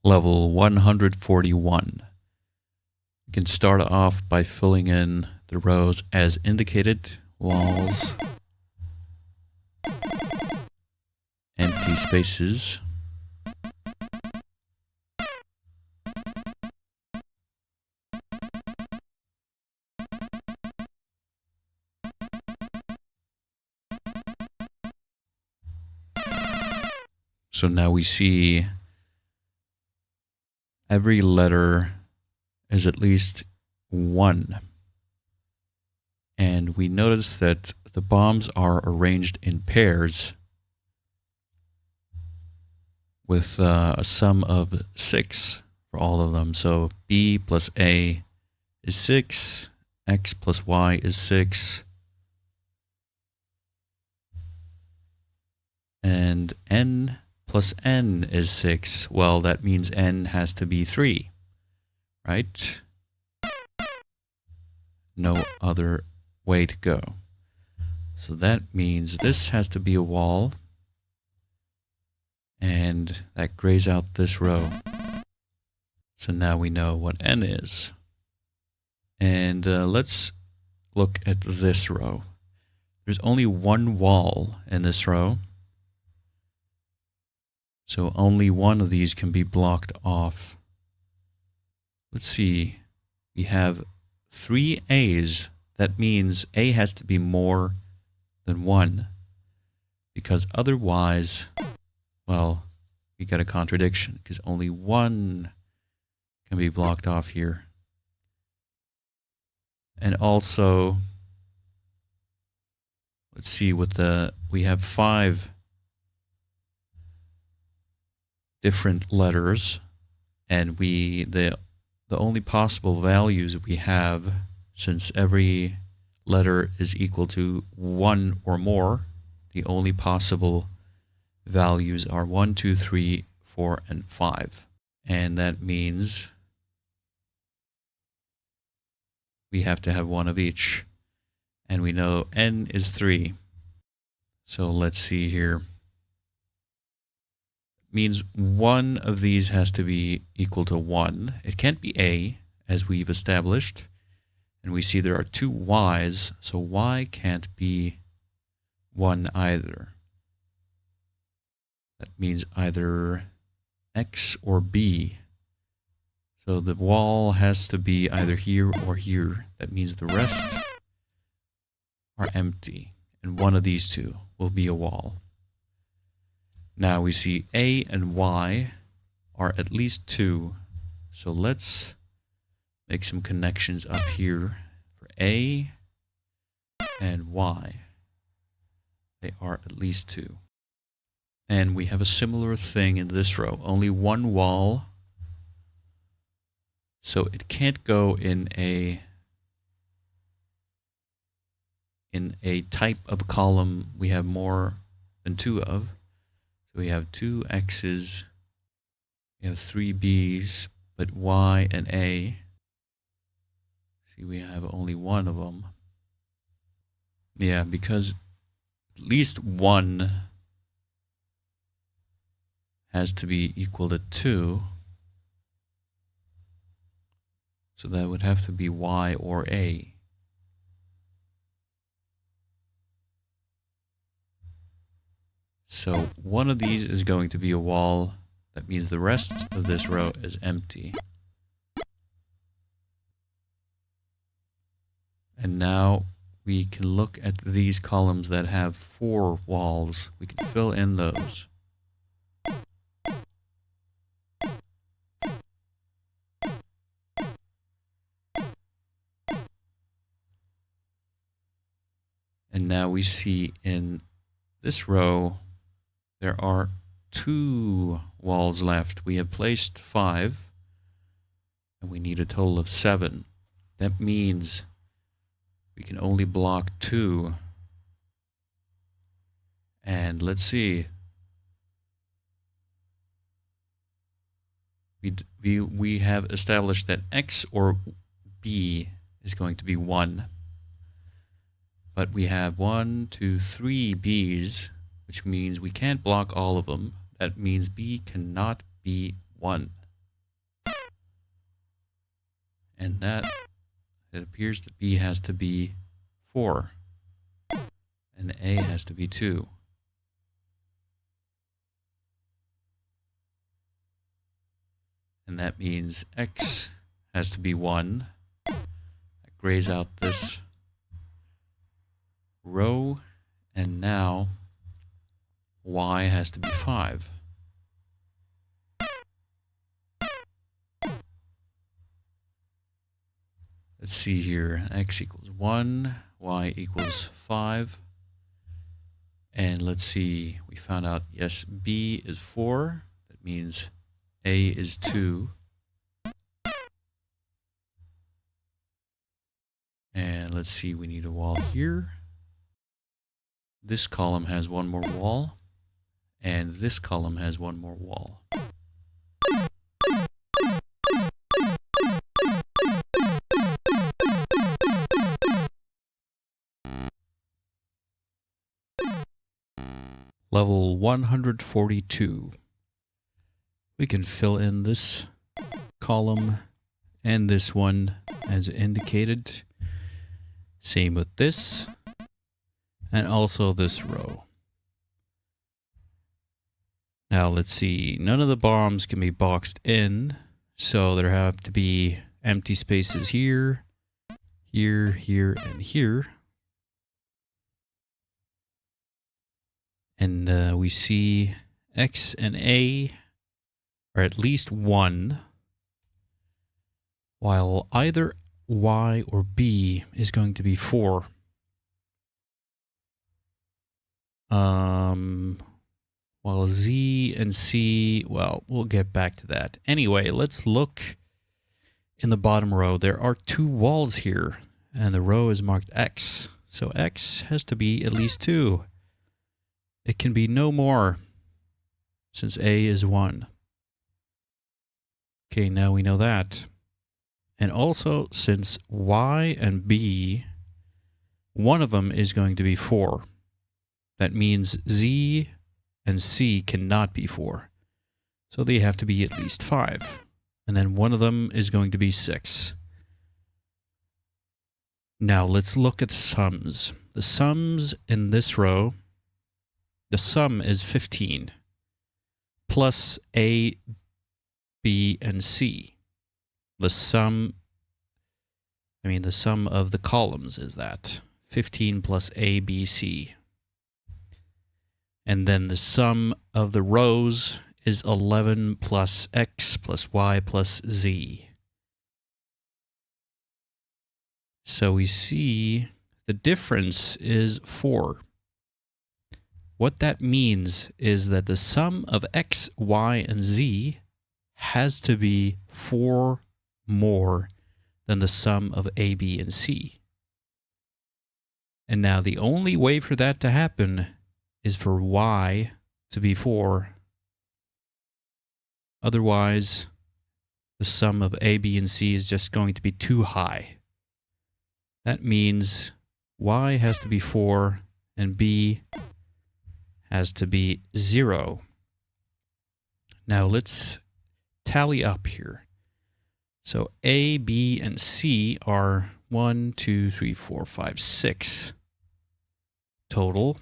level 141. You can start off by filling in the rows as indicated, walls, empty spaces, so now we see every letter is at least 1. And we notice that the bombs are arranged in pairs with a sum of 6 for all of them. So B plus A is 6, X plus Y is 6, and N plus N is 6. Well, that means N has to be 3, right? No other way to go. So that means this has to be a wall, and that grays out this row. So now we know what N is. And let's look at this row. There's only one wall in this row, so only one of these can be blocked off. Let's see. We have 3 A's. That means A has to be more than 1, because otherwise, well, we got a contradiction, because only 1 can be blocked off here. And also, let's see, we have 5 different letters, and the only possible values we have, since every letter is equal to 1 or more, the only possible values are 1, 2, 3, 4, and 5. And that means we have to have one of each. And we know N is 3. So let's see here. Means one of these has to be equal to 1. It can't be A, as we've established. And we see there are 2 Y's, so Y can't be 1 either. That means either X or B. So the wall has to be either here or here. That means the rest are empty, and one of these two will be a wall. Now we see A and Y are at least 2. So let's make some connections up here for A and Y. They are at least 2. And we have a similar thing in this row. Only one wall. So it can't go in a type of column we have more than 2 of. So we have 2 X's, we have 3 B's, but Y and A, see, we have only one of them. Yeah, because at least 1 has to be equal to 2. So that would have to be Y or A. So one of these is going to be a wall. That means the rest of this row is empty. And now we can look at these columns that have 4 walls. We can fill in those. And now we see in this row, there are 2 walls left. We have placed 5, and we need a total of 7. That means we can only block 2. And let's see. We have established that X or B is going to be 1. But we have 1, 2, 3 B's, which means we can't block all of them. That means B cannot be 1. And that, it appears that B has to be 4. And A has to be 2. And that means X has to be 1. That grays out this row. And now Y has to be 5. Let's see here. X equals 1. Y equals 5. And let's see. We found out, yes, B is 4. That means A is 2. And let's see. We need a wall here. This column has one more wall. And this column has one more wall. Level 142. We can fill in this column and this one as indicated. Same with this and also this row. Now let's see, none of the bombs can be boxed in, so there have to be empty spaces here, here, here, and here. And we see X and A are at least 1, while either Y or B is going to be 4. While Z and C, well, we'll get back to that. Anyway, let's look in the bottom row. There are 2 walls here, and the row is marked X. So X has to be at least 2. It can be no more, since A is 1. Okay, now we know that. And also, since Y and B, one of them is going to be 4. That means Z and C cannot be 4. So they have to be at least 5. And then one of them is going to be 6. Now let's look at the sums. The sums in this row, the sum is 15 plus A, B, and C. The sum of the columns is that 15 plus A, B, C. And then the sum of the rows is 11 plus X plus Y plus Z. So we see the difference is 4. What that means is that the sum of X, Y, and Z has to be 4 more than the sum of A, B, and C. And now the only way for that to happen is for Y to be 4. Otherwise, the sum of A, B, and C is just going to be too high. That means Y has to be 4 and B has to be 0. Now let's tally up here. So A, B, and C are 1, 2, 3, 4, 5, 6 total.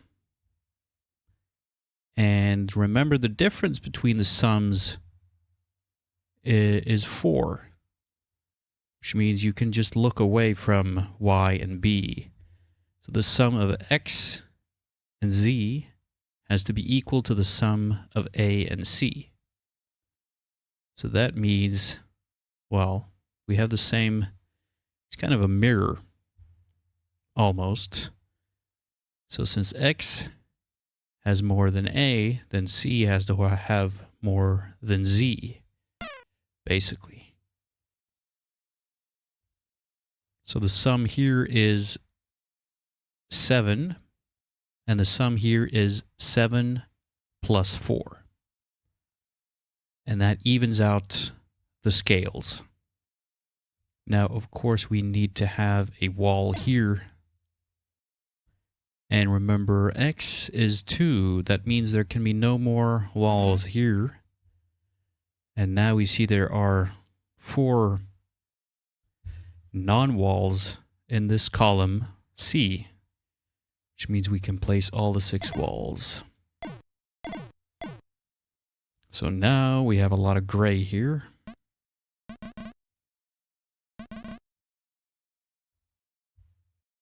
And remember, the difference between the sums is 4, which means you can just look away from Y and B. So the sum of X and Z has to be equal to the sum of A and C. So that means, well, we have the same, it's kind of a mirror, almost. So since X has more than A, then C has to have more than Z, basically. So the sum here is 7, and the sum here is 7 plus 4. And that evens out the scales. Now, of course, we need to have a wall here. And remember, X is 2. That means there can be no more walls here. And now we see there are 4 non-walls in this column C, which means we can place all the 6 walls. So now we have a lot of gray here.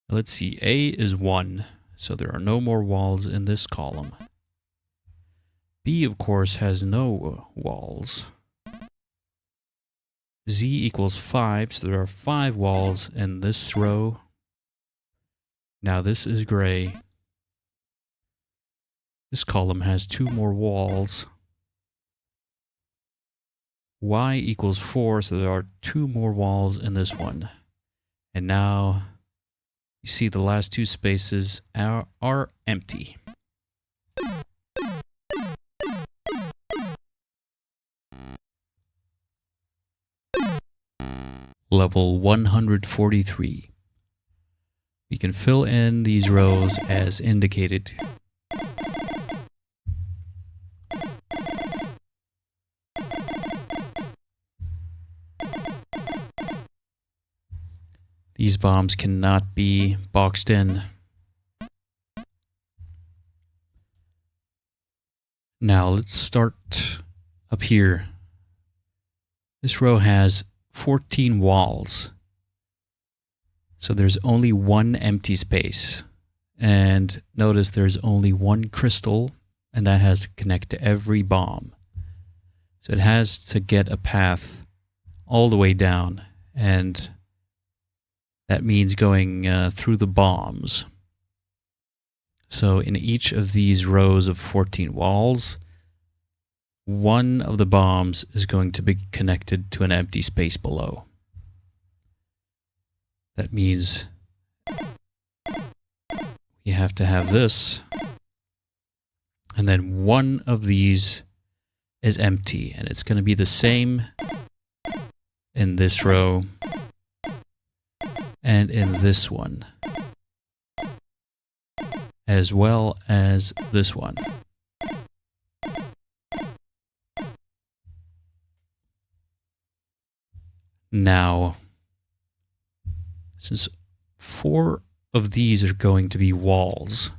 Let's see, A is 1, so there are no more walls in this column. B, of course, has no walls. Z equals 5, so there are 5 walls in this row. Now this is gray. This column has 2 more walls. Y equals 4, so there are 2 more walls in this one. And now you see the last 2 spaces are empty. Level 143. We can fill in these rows as indicated. These bombs cannot be boxed in. Now let's start up here. This row has 14 walls. So there's only 1 empty space. And notice there's only 1 crystal, and that has to connect to every bomb. So it has to get a path all the way down, and that means going through the bombs. So in each of these rows of 14 walls, 1 of the bombs is going to be connected to an empty space below. That means you have to have this, and then 1 of these is empty, and it's going to be the same in this row and in this one, as well as this one. Now, since 4 of these are going to be walls,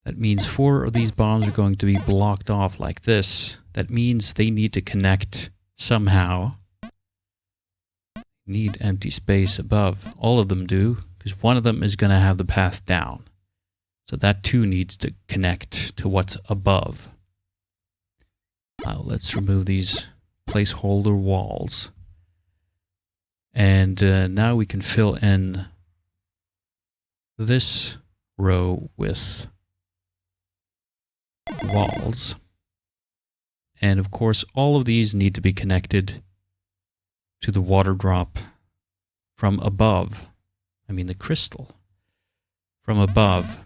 that means 4 of these bombs are going to be blocked off like this. That means they need to connect somehow. Need empty space above. All of them do, because one of them is going to have the path down. So that too needs to connect to what's above. Now let's remove these placeholder walls. And now we can fill in this row with walls. And of course, all of these need to be connected to the water drop from above. I mean the crystal from above.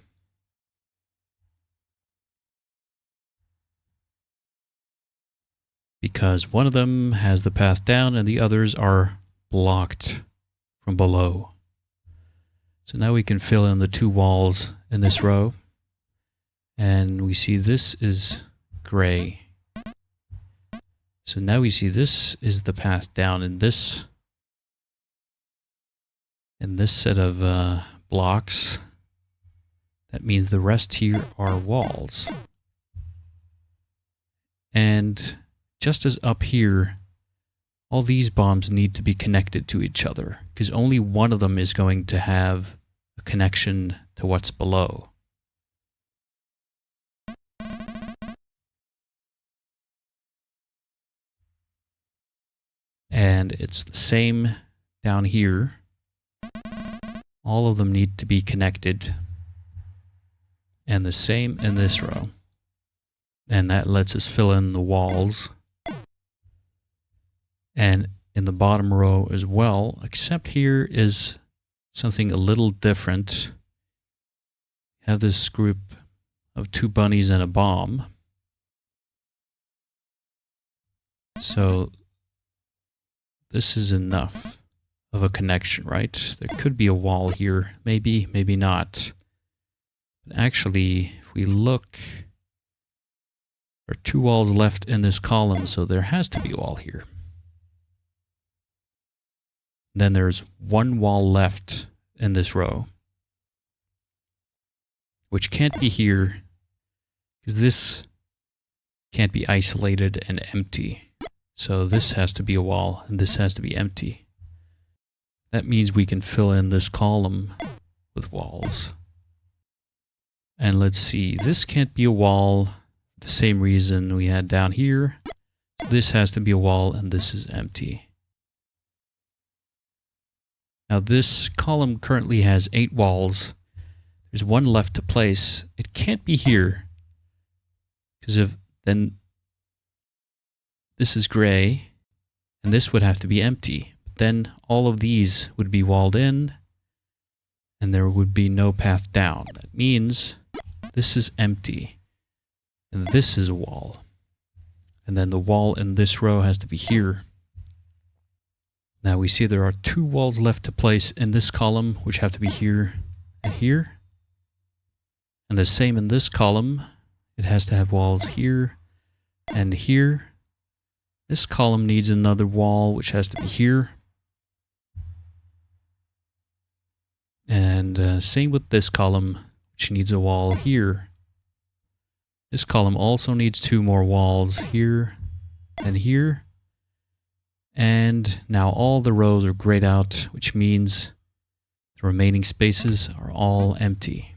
Because one of them has the path down and the others are blocked from below. So now we can fill in the 2 walls in this row. And we see this is gray. So now we see this is the path down in this set of blocks. That means the rest here are walls. And just as up here, all these bombs need to be connected to each other, because only one of them is going to have a connection to what's below. And it's the same down here. All of them need to be connected. And the same in this row. And that lets us fill in the walls. And in the bottom row as well, except here is something a little different. Have this group of 2 bunnies and a bomb. So this is enough of a connection, right? There could be a wall here, maybe, maybe not. But actually, if we look, there are 2 walls left in this column, so there has to be a wall here. Then there's one wall left in this row, which can't be here because this can't be isolated and empty. So this has to be a wall and this has to be empty. That means we can fill in this column with walls. And let's see, this can't be a wall. The same reason we had down here. This has to be a wall and this is empty. Now this column currently has 8 walls. There's one left to place. It can't be here because if then this is gray and this would have to be empty. Then all of these would be walled in and there would be no path down. That means this is empty and this is a wall. And then the wall in this row has to be here. Now we see there are 2 walls left to place in this column, which have to be here and here. And the same in this column. It has to have walls here and here. This column needs another wall, which has to be here. And same with this column, which needs a wall here. This column also needs 2 more walls here and here. And now all the rows are grayed out, which means the remaining spaces are all empty.